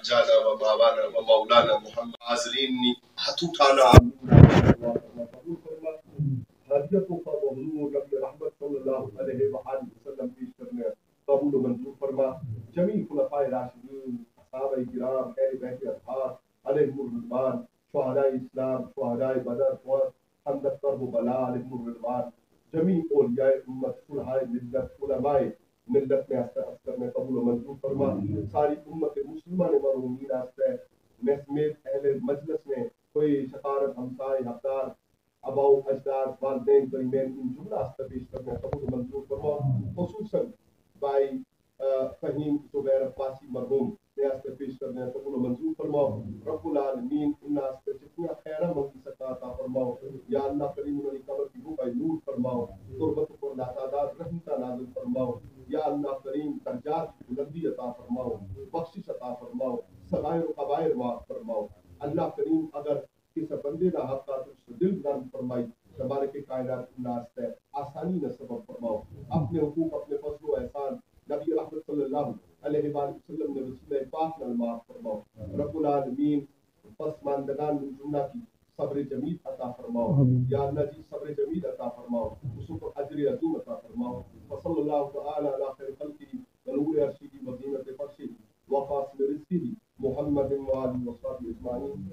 جانا و بابانا و مولانا محمد حاضرین نے ہاتھ اٹھانا قبول فرما. حضرتوں کا حضور نبی رحمت صلی اللہ علیہ وآلہ وسلم پیش کرنے قبول و منظور فرما. جمیع خلفائے راشدین، صحابہ کرام، اہل بیت اطہار علیہم الرضوان، شہداء اسلام، شہداء بدر، حمدت کرب و بلا علیہم الرضوان، جمیع اولیاء امت، صلحائے ملت، علماء ملت میں اثر میں قبول و منظور فرما. ساری امت مسلمہ نے مرحومین آستے میں سمیت اہل مجلس میں کوئی شکارت ہمسائے حقدار اباؤ اجداد والدین کریمین ان جملہ آستے پیش کرنے قبول و منظور فرما. خصوصاً بھائی فہیم زبیر عباسی مرحوم ریاست پیش کرنے قبول و منظور فرماؤ. رب العالمین ان آستے جتنا خیرہ منگی سکا عطا فرماؤ. یا اللہ کریم انہوں نے قبر کی روح نور فرماؤ. تربت پر لاتعداد رحمتہ نازل فرماؤ. یا اللہ کریم درجات کی بلندی عطا فرماؤ، بخشش عطا فرماؤ، صغائر و کبائر معاف فرماؤ. اللہ کریم اگر کسی بندے کا حق کا تجھ سے دل نرم فرمائی تبارک کائنات الناس ہے آسانی نہ سبب فرماؤ. اپنے حقوق اپنے فضل و احسان نبی رحمت صلی اللہ علیہ وآلہ وسلم نے وسیلہ پاک نال معاف فرماؤ. رب العالمین پسماندگان جملہ کی صبر جمیل عطا فرماؤ. یا اللہ جی صبر جمیل عطا فرماؤ، اس پر اجر عظیم عطا فرماؤ. وصلی اللہ تعالی علی خیر خلقہ ونور عرشہ وزینۃ فرشہ وقاسم رزقہ محمد و آلہ وصحبہ اجمعین.